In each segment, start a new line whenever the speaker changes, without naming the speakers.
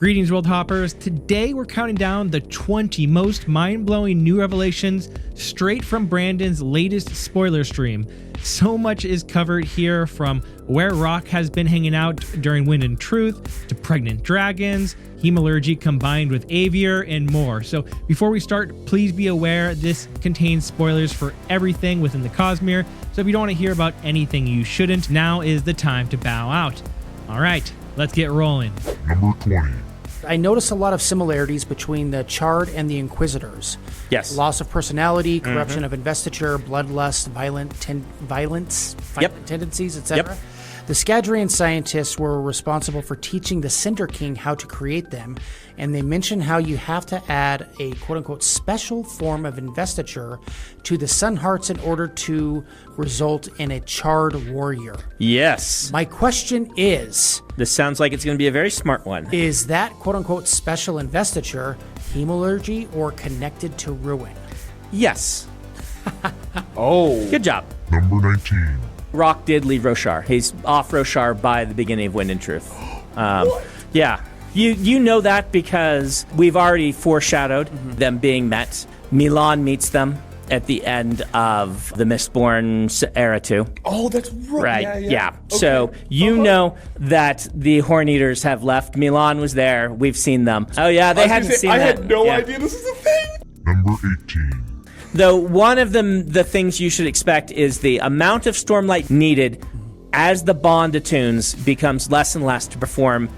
Greetings, World Hoppers. Today we're counting down the 20 most mind-blowing new revelations straight from Brandon's latest spoiler stream. So much is covered here, from where Rock has been hanging out during Wind and Truth, to pregnant dragons, hemalurgy combined with Aviar, and more. So before we start, please be aware this contains spoilers for everything within the Cosmere, so if you don't want to hear about anything you shouldn't, now is the time to bow out. Alright, let's get rolling.
Number 20.
I notice a lot of similarities between the Chard and the Inquisitors.
Yes.
Loss of personality, corruption of investiture, bloodlust, violent tendencies, etc.
Yep.
The Scadrian scientists were responsible for teaching the Cinder King how to create them, and they mention how you have to add a quote-unquote special form of investiture to the Sun Hearts in order to result in a Chard warrior.
Yes.
My question is...
This sounds like it's going to be a very smart one.
Is that quote-unquote special investiture hemalurgy or connected to ruin?
Yes.
Oh.
Good job.
Number 19.
Rock did leave Roshar. He's off Roshar by the beginning of Wind and Truth. Yeah. You know that because we've already foreshadowed them being met. Milan meets them at the end of the Mistborn era 2.
Oh, that's right.
Right,
Yeah.
yeah. So you know that the Horn Eaters have left. Milan was there. We've seen them. Oh, yeah, they hadn't seen
I
that.
had no
Yeah.
idea this is a thing.
Number 18.
Though one of the things you should expect is the amount of Stormlight needed as the bond attunes becomes less and less to perform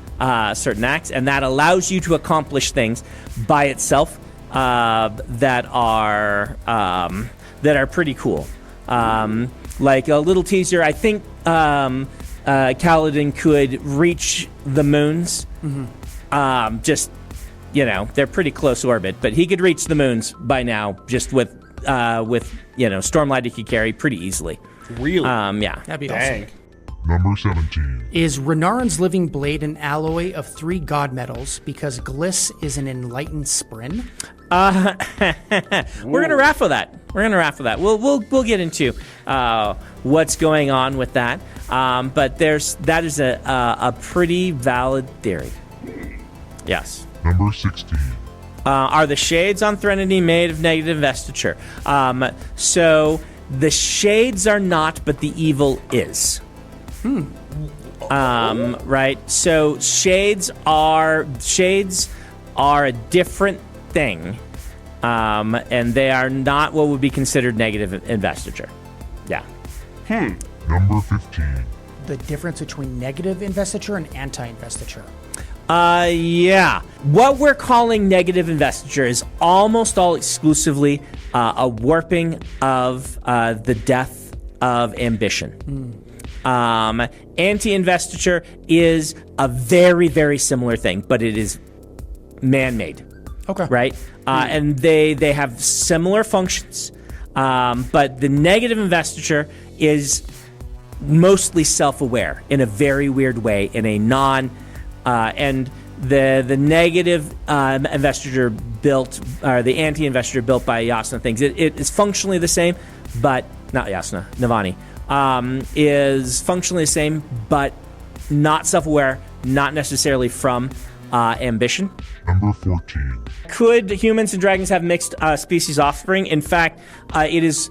certain acts, and that allows you to accomplish things by itself that are pretty cool. Like a little teaser, I think Kaladin could reach the moons. Just, you know, they're pretty close orbit, but he could reach the moons by now just with Stormlight he could carry pretty easily.
Really?
Yeah.
That'd be
Dang.
awesome.
Number 17.
Is Renarin's living blade an alloy of 3 god metals because Gliss is an enlightened Spren?
We're gonna raffle that. We'll get into what's going on with that. But that is a pretty valid theory. Yes.
Number 16.
Are the shades on Threnody made of negative investiture? So the shades are not, but the evil is. Right. So shades are a different thing, and they are not what would be considered negative investiture. Yeah.
Number 15.
The difference between negative investiture and anti-investiture.
Yeah. What we're calling negative investiture is almost all exclusively a warping of the death of ambition. Anti-investiture is a very, very similar thing, but it is man-made.
Okay.
Right? And they have similar functions, but the negative investiture is mostly self-aware in a very weird way, in a and the negative investiture built, or the anti-investiture built by Jasna things, it is functionally the same, but not Jasna, Navani, is functionally the same, but not self-aware, not necessarily from ambition.
Number 14.
Could humans and dragons have mixed species offspring? In fact, it is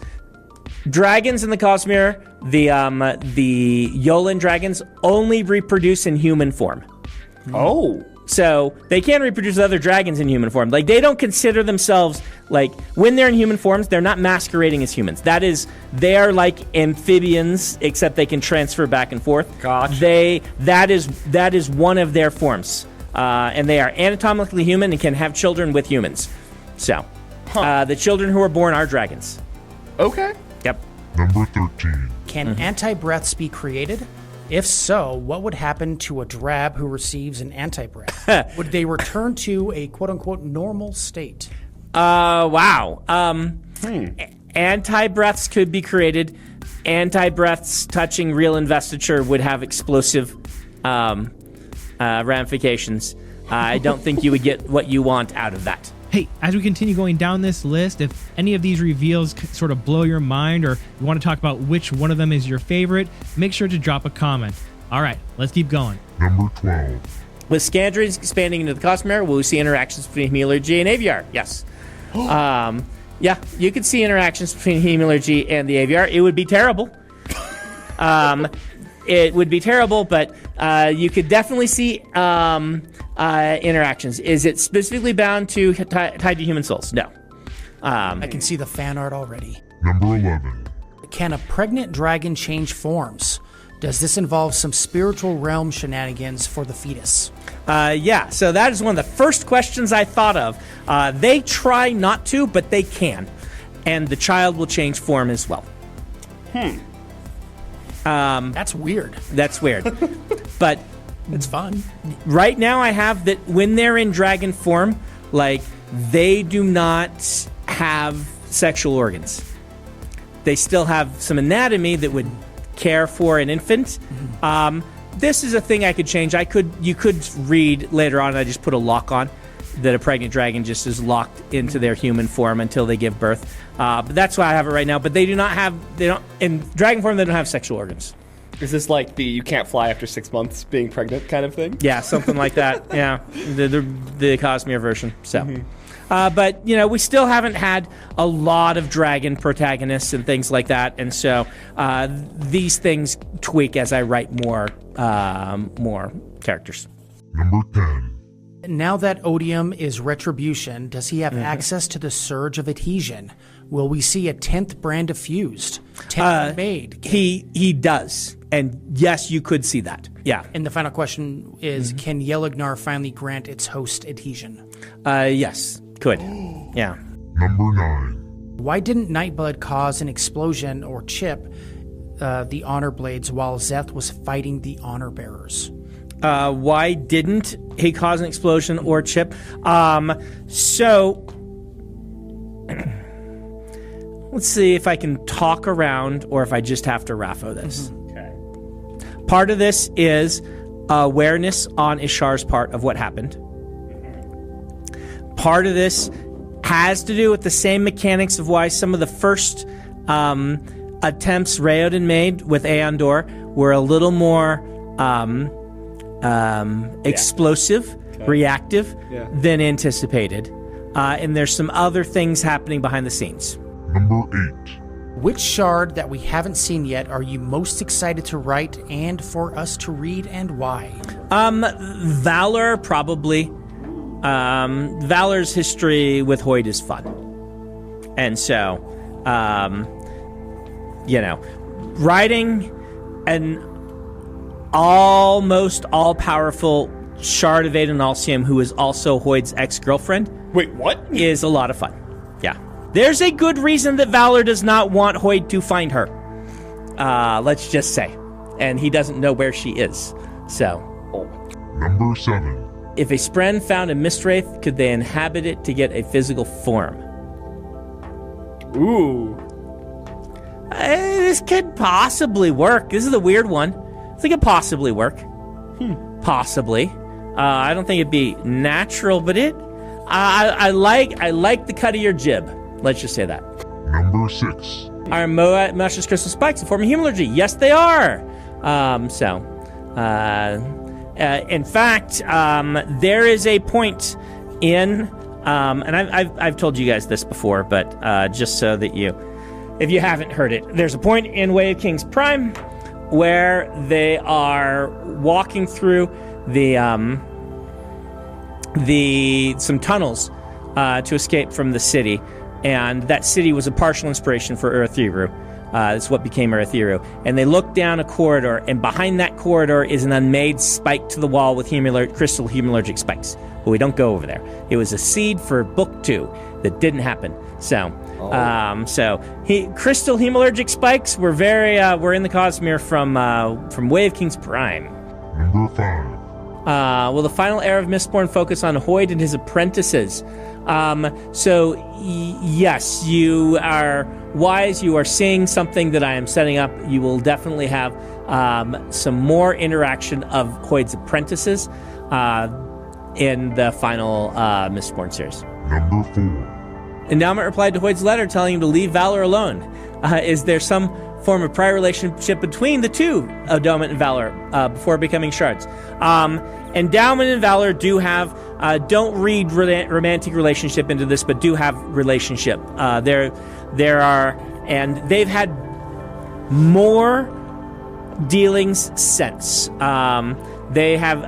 dragons in the Cosmere, the Yolan dragons only reproduce in human form.
Oh.
So they can reproduce other dragons in human form. Like, they don't consider themselves, like, when they're in human forms, they're not masquerading as humans. They are like amphibians, except they can transfer back and forth.
Gotcha.
That is one of their forms. And they are anatomically human and can have children with humans. So, the children who are born are dragons.
Okay.
Yep.
Number 13.
Can anti-breaths be created? If so, what would happen to a drab who receives an anti-breath? Would they return to a quote-unquote normal state?
Wow. Anti-breaths could be created. Anti-breaths touching real investiture would have explosive ramifications. I don't think you would get what you want out of that.
Hey, as we continue going down this list, if any of these reveals sort of blow your mind, or you want to talk about which one of them is your favorite, make sure to drop a comment. All right, let's keep going.
Number 12.
With Scadrian expanding into the Cosmere, will we see interactions between Hemalurgy and Aviar? Yes. Yeah, you could see interactions between Hemalurgy and the Aviar. It would be terrible. It would be terrible, but you could definitely see interactions. Is it specifically bound to tied to human souls? No.
I can see the fan art already.
Number 11.
Can a pregnant dragon change forms? Does this involve some spiritual realm shenanigans for the fetus?
Yeah, so that is one of the first questions I thought of. They try not to, but they can. And the child will change form as well.
That's weird.
That's weird. But
It's fun.
right now I have that when they're in dragon form, like, they do not have sexual organs. They still have some anatomy that would care for an infant. This is a thing I could change. You could read later on, I just put a lock on, that a pregnant dragon just is locked into their human form until they give birth. But that's why I have it right now. But they don't, in dragon form, they don't have sexual organs.
Is this like the you can't fly after 6 months being pregnant kind of thing?
Yeah, something like that. Yeah, the Cosmere version. So, but we still haven't had a lot of dragon protagonists and things like that, and so these things tweak as I write more characters.
Number 10.
Now that Odium is retribution, does he have access to the Surge of Adhesion? Will we see a 10th brand effused? 10th made?
He does, and yes, you could see that. Yeah.
And the final question is, can Yelagnar finally grant its host adhesion?
Yes, could. Yeah.
Number 9.
Why didn't Nightblood cause an explosion or chip the Honor Blades while Szeth was fighting the Honor Bearers?
Why didn't he cause an explosion or chip? So let's see if I can talk around or if I just have to Raffo this.
Okay.
Part of this is awareness on Ishar's part of what happened. Part of this has to do with the same mechanics of why some of the first attempts Raoden made with Aeondor were a little more explosive, reactive than anticipated. And there's some other things happening behind the scenes.
Number 8.
Which shard that we haven't seen yet are you most excited to write and for us to read, and why?
Valor, probably. Valor's history with Hoyd is fun. And so, writing an almost all-powerful Shard of Aiden Alcium, who is also Hoyd's ex-girlfriend,
Wait, what?
is a lot of fun. Yeah. There's a good reason that Valor does not want Hoyd to find her. Let's just say. And he doesn't know where she is. So.
Number 7.
If a Spren found a Mistwraith, could they inhabit it to get a physical form?
Ooh.
This could possibly work. This is the weird one. I think it could possibly work. Possibly. I don't think it'd be natural, but I like the cut of your jib. Let's just say that.
Number 6.
Are Moash's crystal spikes a form of hemalurgy? Yes, they are. In fact, there is a point in, and I've told you guys this before, but just so that if you haven't heard it, there's a point in Way of Kings Prime where they are walking through some tunnels to escape from the city, and that city was a partial inspiration for Urithiru. It's what became Urithiru. And they look down a corridor, and behind that corridor is an unmade spike to the wall with crystal hemalurgic spikes. But we don't go over there. It was a seed for Book 2 that didn't happen. So, crystal hemalurgic spikes were were in the Cosmere from Way of Kings Prime.
Number 5.
Will the final era of Mistborn focus on Hoyd and his apprentices? Yes, you are wise. You are seeing something that I am setting up. You will definitely have some more interaction of Hoyd's apprentices in the final Mistborn series.
Number 4.
Endowment replied to Hoyd's letter telling him to leave Valor alone. Is there some form of prior relationship between the two, Endowment and Valor, before becoming shards? Endowment and Valor do have, don't read romantic relationship into this, but do have relationship. There are, and they've had more dealings since. They have,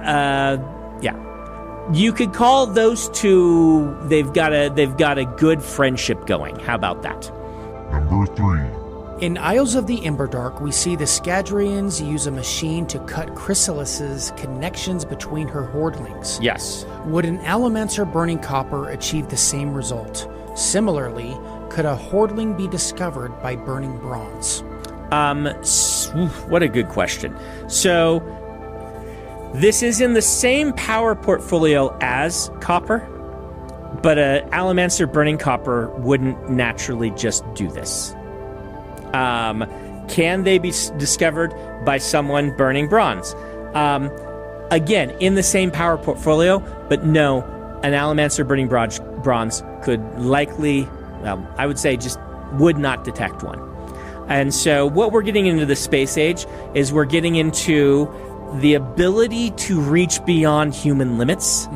you could call those two, they've got a good friendship going. How about that?
Number 3.
In Isles of the Emberdark, we see the Scadrians use a machine to cut Chrysalis's connections between her hordlings.
Yes.
Would an Allomancer burning copper achieve the same result? Similarly, could a hordling be discovered by burning bronze?
What a good question. So, this is in the same power portfolio as copper, but a Allomancer burning copper wouldn't naturally just do this. Can they be discovered by someone burning bronze? Again, in the same power portfolio, but no, an Allomancer burning bronze could likely, I would say, just would not detect one. And so what we're getting into the Space Age is we're getting into the ability to reach beyond human limits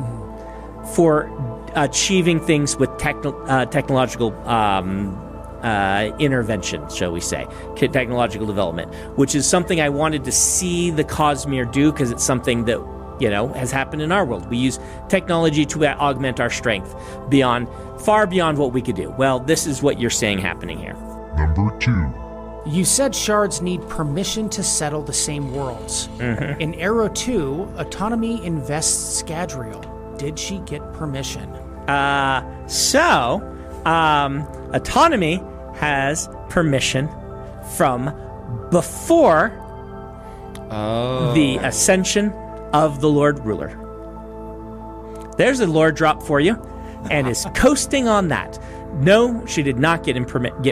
for achieving things with technological intervention, shall we say, technological development, which is something I wanted to see the Cosmere do, because it's something that, has happened in our world. We use technology to augment our strength far beyond what we could do. Well, this is what you're saying happening here.
Number 2.
You said shards need permission to settle the same worlds. In Arrow 2, Autonomy invests Scadrial. Did she get permission?
Autonomy has permission from before the ascension of the Lord Ruler. There's a lore drop for you, and is coasting on that. No, she did not get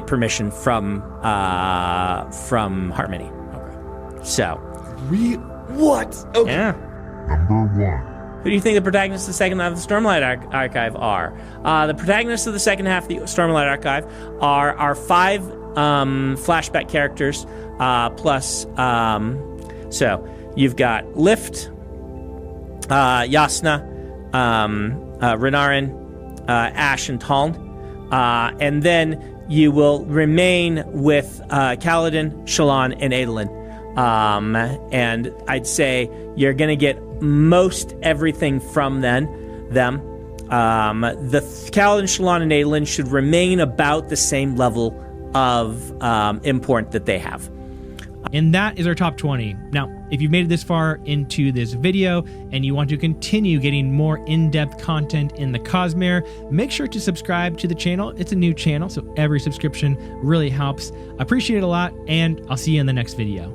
permission from Harmony. Okay. So,
What? Okay.
yeah.
Number 1.
Who do you think the protagonists of the second half of the Stormlight Archive are? The protagonists of the second half of the Stormlight Archive are our 5 flashback characters, plus, so you've got Lift, Yasna, Renarin, Ash, and Taln. And then you will remain with Kaladin, Shallan, and Adolin. And I'd say you're going to get most everything from them. The Kaladin, Shallan, and Adolin should remain about the same level of import that they have.
And that is our top 20. Now, if you've made it this far into this video and you want to continue getting more in-depth content in the Cosmere, make sure to subscribe to the channel. It's a new channel, so every subscription really helps. Appreciate it a lot, and I'll see you in the next video.